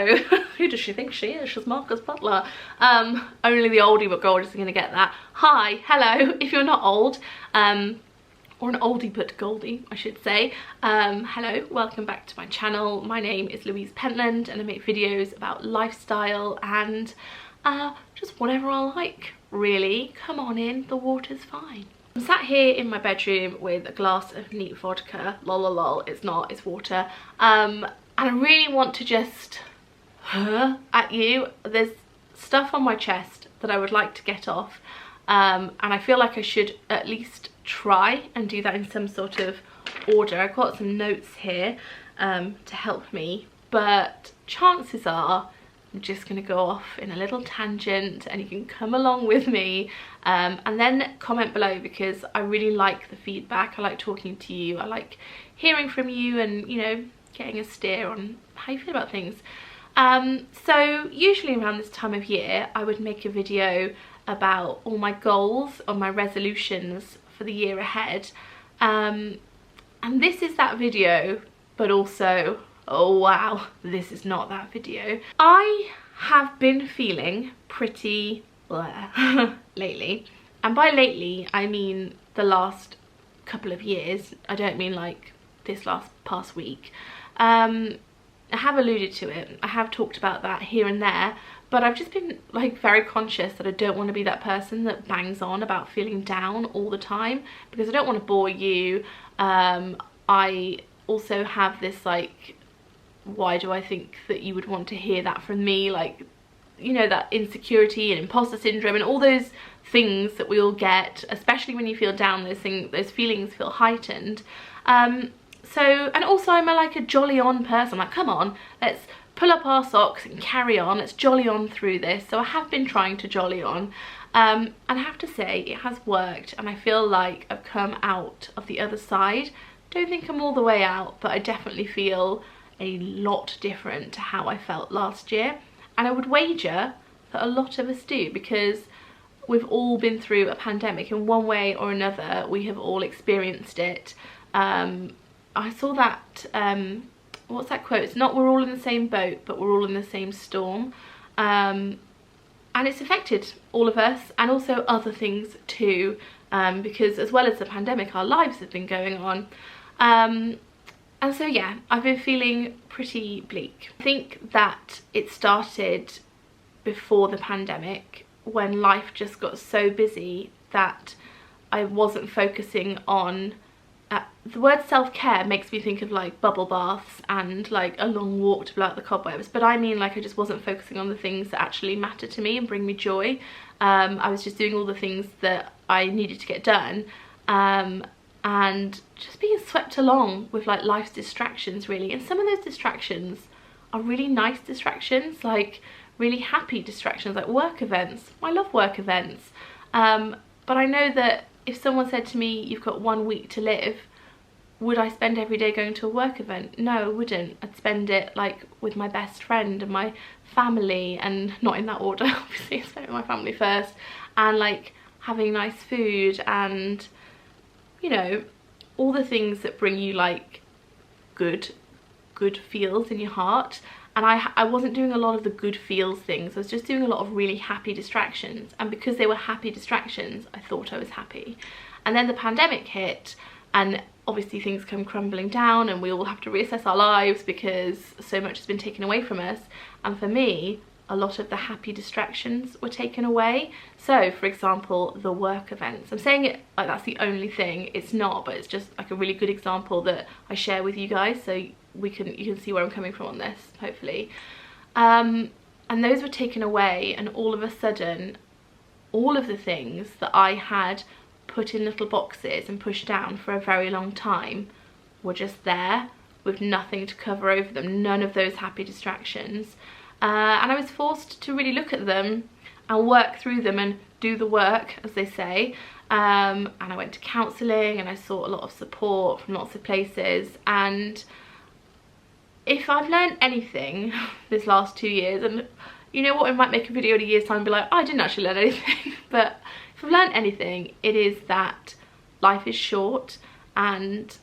so who does she think she is? She's Marcus Butler. Only the oldie but gold is going to get that. Hi, hello, if you're not old, or an oldie but goldie, I should say. Hello, welcome back to my channel. My name is Louise Pentland and I make videos about lifestyle and just whatever I like, really. Come on in, the water's fine. I'm sat here in my bedroom with a glass of neat vodka. Lol, lol, lol, it's not, it's water. And I really want to just at you. There's stuff on my chest that I would like to get off. And I feel like I should at least try and do that in some sort of order. I've got some notes here to help me, but chances are I'm just going to go off in a little tangent and you can come along with me, and then comment below, because I really like the feedback. I like talking to you, I like hearing from you and, you know, getting a steer on how you feel about things. So usually around this time of year I would make a video about all my goals or my resolutions for the year ahead, and this is that video, but also, oh wow, this is not that video. I have been feeling pretty bleh lately, and by lately I mean the last couple of years. I don't mean like this past week. I have alluded to it, I have talked about that here and there, but I've just been like very conscious that I don't want to be that person that bangs on about feeling down all the time, because I don't want to bore you. I also have this like, why do I think that you would want to hear that from me, like, you know, that insecurity and imposter syndrome and all those things that we all get, especially when you feel down. Those feelings feel heightened. So, and also I'm like a jolly on person. Like, come on, let's pull up our socks and carry on, let's jolly on through this. So I have been trying to jolly on, and I have to say it has worked, and I feel like I've come out of the other side. Don't think I'm all the way out, but I definitely feel a lot different to how I felt last year, and I would wager that a lot of us do, because we've all been through a pandemic in one way or another. We have all experienced it. I saw that what's that quote? It's not we're all in the same boat, but we're all in the same storm. And it's affected all of us, and also other things too, because as well as the pandemic, our lives have been going on. And so yeah, I've been feeling pretty bleak. I think that it started before the pandemic, when life just got so busy that I wasn't focusing on the word self-care makes me think of like bubble baths and like a long walk to blow out the cobwebs, but I mean like I just wasn't focusing on the things that actually matter to me and bring me joy. I was just doing all the things that I needed to get done, and just being swept along with like life's distractions really. And some of those distractions are really nice distractions, like really happy distractions, like work events. I love work events, but I know that if someone said to me, you've got 1 week to live, would I spend every day going to a work event? No, I wouldn't. I'd spend it like with my best friend and my family, and not in that order, obviously. I spent it with my family first, and like having nice food and, you know, all the things that bring you like good feels in your heart. And I wasn't doing a lot of the good feels things. I was just doing a lot of really happy distractions, and because they were happy distractions, I thought I was happy. And then the pandemic hit, and obviously things come crumbling down, and we all have to reassess our lives because so much has been taken away from us. And for me, a lot of the happy distractions were taken away. So for example, the work events, I'm saying it like that's the only thing, it's not, but it's just like a really good example that I share with you guys, so you can see where I'm coming from on this, hopefully. And those were taken away, and all of a sudden all of the things that I had put in little boxes and pushed down for a very long time were just there with nothing to cover over them, none of those happy distractions. And I was forced to really look at them and work through them and do the work, as they say. And I went to counselling, and I sought a lot of support from lots of places. And if I've learned anything this last 2 years, and you know what, I might make a video in a year's time and be like, oh, I didn't actually learn anything, but if I've learned anything, it is that life is short and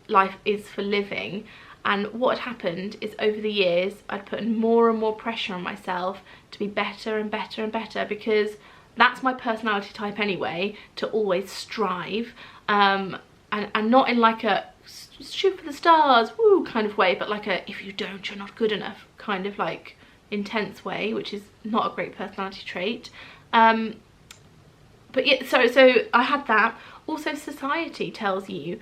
life is for living. And what had happened is over the years I'd put more and more pressure on myself to be better and better and better, because that's my personality type anyway, to always strive, and not in like a shoot for the stars, woo kind of way, but like a if you don't, you're not good enough kind of like intense way, which is not a great personality trait. But yeah, so I had that. Also, society tells you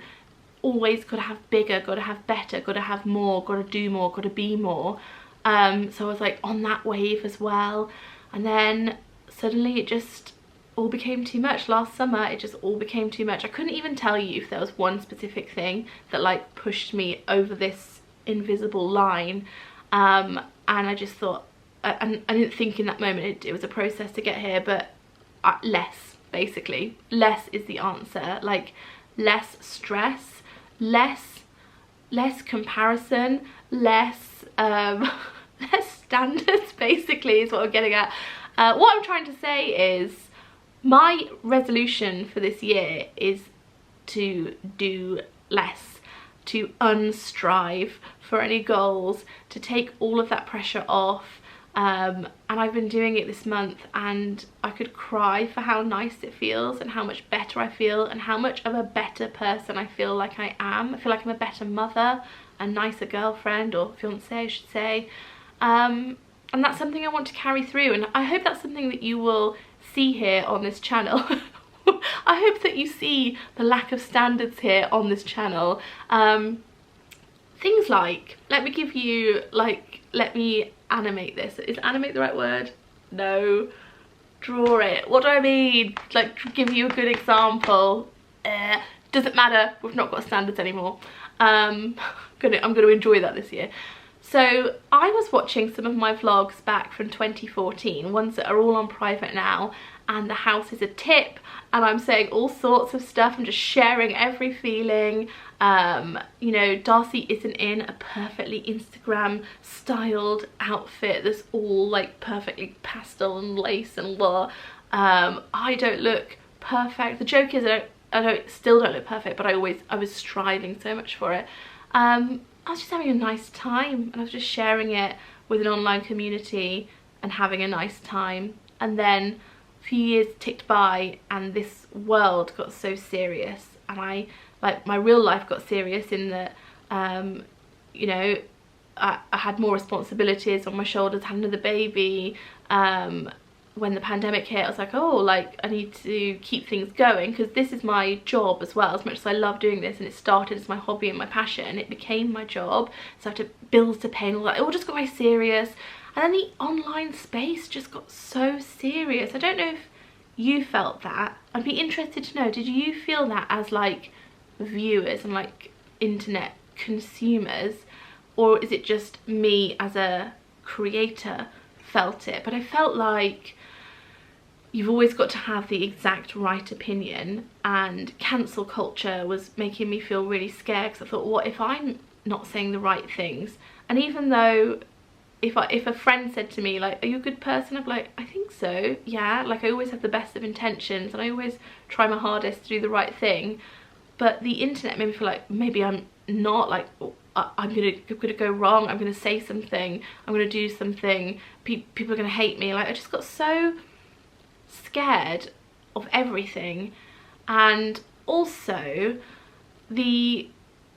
always got to have bigger, got to have better, got to have more, got to do more, got to be more. So I was like on that wave as well, and then suddenly it just all became too much. Last summer it just all became too much. I couldn't even tell you if there was one specific thing that like pushed me over this invisible line, and I just thought, and I didn't think in that moment it was a process to get here, but less, basically less is the answer. Like less stress, less comparison, less less standards, basically, is what I'm getting at. What I'm trying to say is my resolution for this year is to do less, to unstrive for any goals, to take all of that pressure off. And I've been doing it this month, and I could cry for how nice it feels and how much better I feel and how much of a better person I feel like I am. I feel like I'm a better mother, a nicer girlfriend, or fiancée I should say. And that's something I want to carry through, and I hope that's something that you will see here on this channel. I hope that you see the lack of standards here on this channel. Things like, let me animate this. Is animate the right word? No. Draw it. What do I mean? Like, give you a good example. Doesn't matter. We've not got standards anymore. I'm gonna enjoy that this year. So I was watching some of my vlogs back from 2014, ones that are all on private now, and the house is a tip, and I'm saying all sorts of stuff. I'm just sharing every feeling. You know, Darcy isn't in a perfectly Instagram styled outfit that's all like perfectly pastel and lace and blah. I don't look perfect. The joke is I still don't look perfect, but I was striving so much for it. I was just having a nice time, and I was just sharing it with an online community and having a nice time. And then a few years ticked by, and this world got so serious, and my real life got serious in that, you know, I had more responsibilities on my shoulders, had another baby. When the pandemic hit, I was like, oh, like I need to keep things going, because this is my job as well. As much as I love doing this, and it started as my hobby and my passion, it became my job, so I had bills to pay and all that. It all just got very serious, and then the online space just got so serious. I don't know if you felt that. I'd be interested to know, did you feel that as like viewers and like internet consumers, or is it just me as a creator felt it? But I felt like you've always got to have the exact right opinion, and cancel culture was making me feel really scared, because I thought, what if I'm not saying the right things? And even though if a friend said to me like, are you a good person, I'm like, I think so, yeah, like I always have the best of intentions and I always try my hardest to do the right thing. But the internet made me feel like maybe I'm not, like I'm gonna go wrong, I'm gonna say something, I'm gonna do something, people are gonna hate me. Like I just got so scared of everything. And also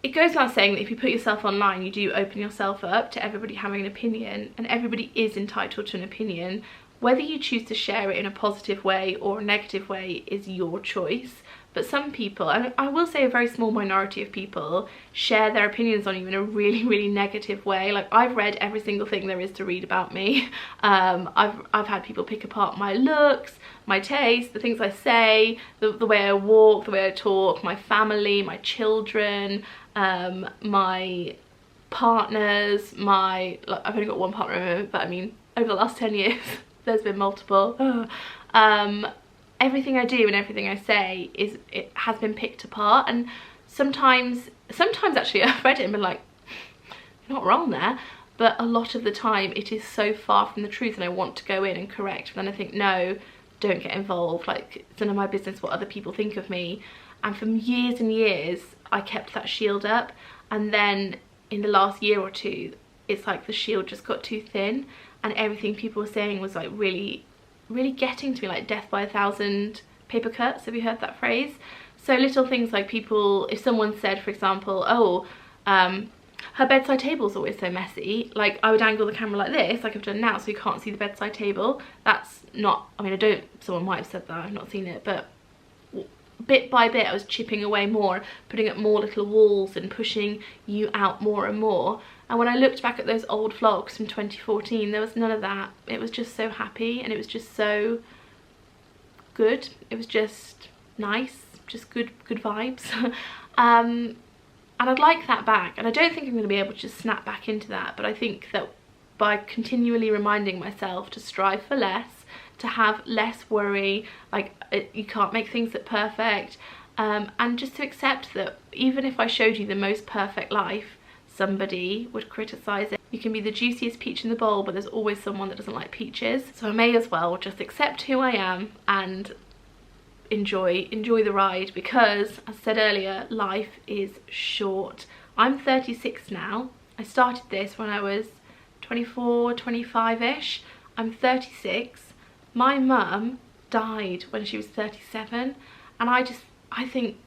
it goes without saying that if you put yourself online, you do open yourself up to everybody having an opinion, and everybody is entitled to an opinion. Whether you choose to share it in a positive way or a negative way is your choice. But some people, and I will say a very small minority of people, share their opinions on you in a really, really negative way. Like I've read every single thing there is to read about me. I've had people pick apart my looks, my taste, the things I say, the way I walk, the way I talk, my family, my children, my partners, like, I've only got one partner at the moment, but I mean over the last 10 years there's been multiple. Everything I do and everything I say it has been picked apart, and sometimes actually I've read it and been like, you're not wrong there, but a lot of the time it is so far from the truth, and I want to go in and correct, but then I think, no, don't get involved, like it's none of my business what other people think of me. And for years and years I kept that shield up, and then in the last year or two, it's like the shield just got too thin, and everything people were saying was like really getting to me, like death by 1,000 paper cuts. Have you heard that phrase? So little things like people, if someone said, for example, oh, her bedside table's always so messy, like I would angle the camera like this, like I've done now, so you can't see the bedside table. That's not, I mean, someone might have said that, I've not seen it, but bit by bit I was chipping away more, putting up more little walls and pushing you out more and more. And when I looked back at those old vlogs from 2014, there was none of that. It was just so happy, and it was just so good. It was just nice, just good vibes. And I'd like that back, and I don't think I'm going to be able to just snap back into that, but I think that by continually reminding myself to strive for less, to have less worry, like you can't make things look perfect, and just to accept that even if I showed you the most perfect life, somebody would criticize it. You can be the juiciest peach in the bowl, but there's always someone that doesn't like peaches. So I may as well just accept who I am and enjoy the ride, because as I said earlier, life is short. I'm 36 now. I started this when I was 24, 25-ish. I'm 36. My mum died when she was 37, and I think,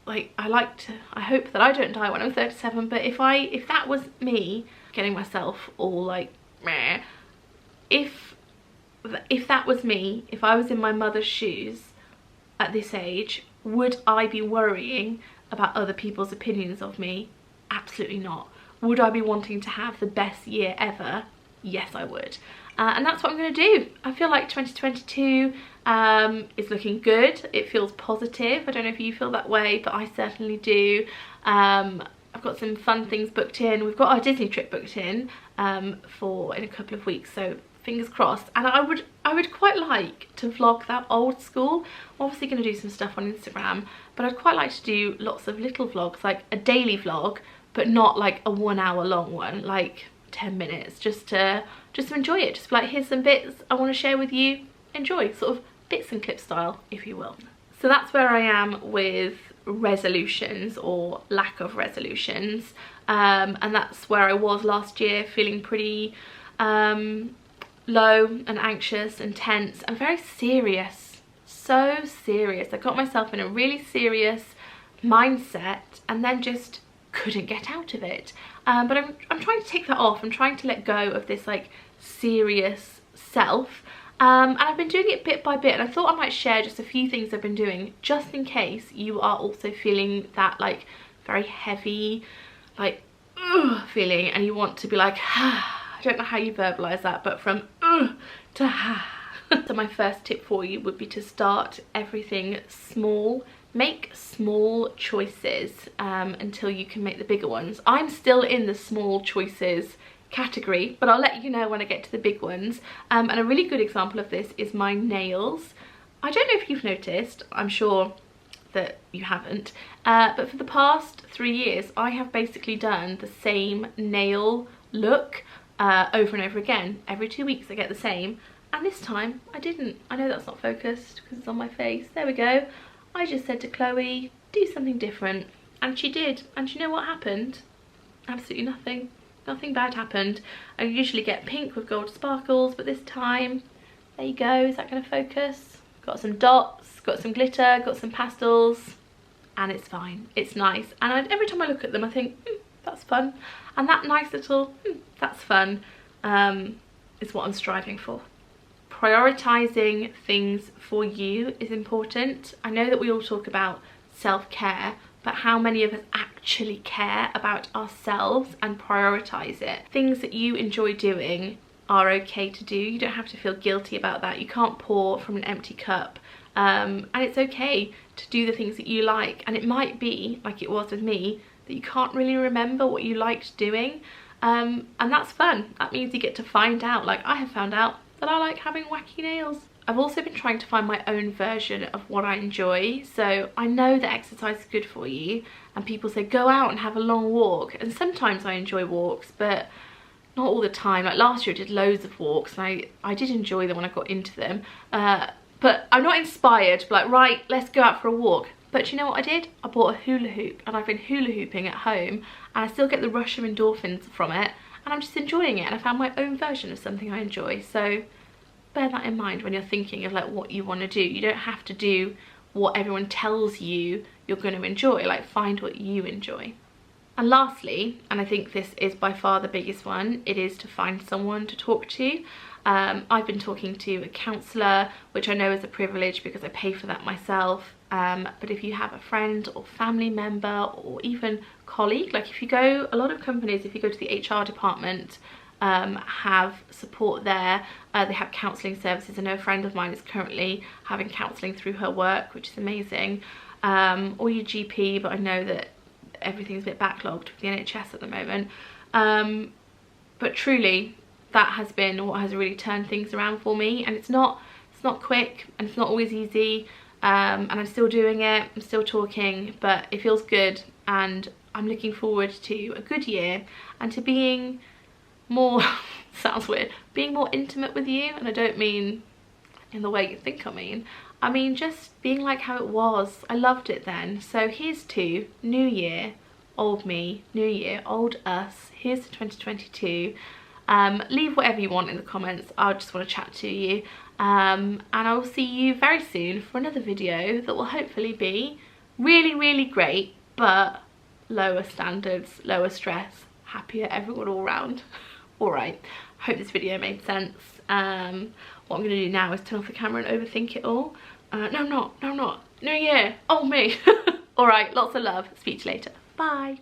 like, I hope that I don't die when I'm 37, but if that was me, getting myself all like meh, if that was me, if I was in my mother's shoes at this age, would I be worrying about other people's opinions of me? Absolutely not. Would I be wanting to have the best year ever? Yes, I would. And that's what I'm going to do. I feel like 2022 is looking good. It feels positive. I don't know if you feel that way, but I certainly do. I've got some fun things booked in. We've got our Disney trip booked in for in a couple of weeks, so fingers crossed. And I would quite like to vlog that old school. I'm obviously going to do some stuff on Instagram, but I'd quite like to do lots of little vlogs, like a daily vlog, but not like a 1 hour long one, like 10 minutes, just to enjoy it. Just be like, here's some bits I want to share with you. Enjoy, sort of bits and clip style, if you will. So that's where I am with resolutions, or lack of resolutions, and that's where I was last year, feeling pretty low and anxious and tense and very serious. So serious. I got myself in a really serious mindset and then just couldn't get out of it. But I'm trying to take that off. I'm trying to let go of this like serious self, and I've been doing it bit by bit, and I thought I might share just a few things I've been doing, just in case you are also feeling that like very heavy, like feeling, and you want to be like, I don't know how you verbalize that, but from to So my first tip for you would be to start everything small. Make small choices until you can make the bigger ones. I'm still in the small choices category, but I'll let you know when I get to the big ones. And a really good example of this is my nails. I don't know if you've noticed, I'm sure that you haven't, but for the past 3 years I have basically done the same nail look over and over again. Every 2 weeks I get the same, and this time I didn't. I know that's not focused because it's on my face. There we go. I just said to Chloe, do something different, and she did. And you know what happened? Absolutely nothing. Nothing bad happened. I usually get pink with gold sparkles, but this time, there you go. Is that going to focus? Got some dots, got some glitter, got some pastels, and it's fine. It's nice. And every time I look at them, I think, that's fun. And that nice little, that's fun, is what I'm striving for. Prioritizing things for you is important. I know that we all talk about self-care, but how many of us actually care about ourselves and prioritize it? Things that you enjoy doing are okay to do. You don't have to feel guilty about that. You can't pour from an empty cup, and it's okay to do the things that you like. And it might be, like it was with me, that you can't really remember what you liked doing, and that's fun. That means you get to find out, like I have found out, that I like having wacky nails. I've also been trying to find my own version of what I enjoy. So I know that exercise is good for you, and people say go out and have a long walk, and sometimes I enjoy walks, but not all the time. Like last year I did loads of walks, and I did enjoy them when I got into them, but I'm not inspired to be like, right, let's go out for a walk. But do you know what I did? I bought a hula hoop, and I've been hula hooping at home, and I still get the rush of endorphins from it, and I'm just enjoying it, and I found my own version of something I enjoy. So bear that in mind when you're thinking of like what you want to do. You don't have to do what everyone tells you you're going to enjoy. Like, find what you enjoy. And lastly, and I think this is by far the biggest one, it is to find someone to talk to. I've been talking to a counsellor, which I know is a privilege because I pay for that myself. But if you have a friend or family member or even colleague, like if you go, a lot of companies, if you go to the HR department, have support there. They have counselling services. I know a friend of mine is currently having counselling through her work, which is amazing. Or your GP, but I know that everything's a bit backlogged with the NHS at the moment. But truly, that has been what has really turned things around for me. And it's not quick, and it's not always easy. And I'm still doing it, I'm still talking, but it feels good, and I'm looking forward to a good year and to being more sounds weird, being more intimate with you. And I don't mean in the way you think I mean just being like how it was. I loved it then. So here's to new year, old me, new year, old us. Here's to 2022. Leave whatever you want in the comments. I just want to chat to you, and I will see you very soon for another video that will hopefully be really, really great, but lower standards, lower stress, happier everyone all round. Alright, hope this video made sense. What I'm going to do now is turn off the camera and overthink it all. No I'm not, new year, oh me. Alright, lots of love, speak to you later, bye.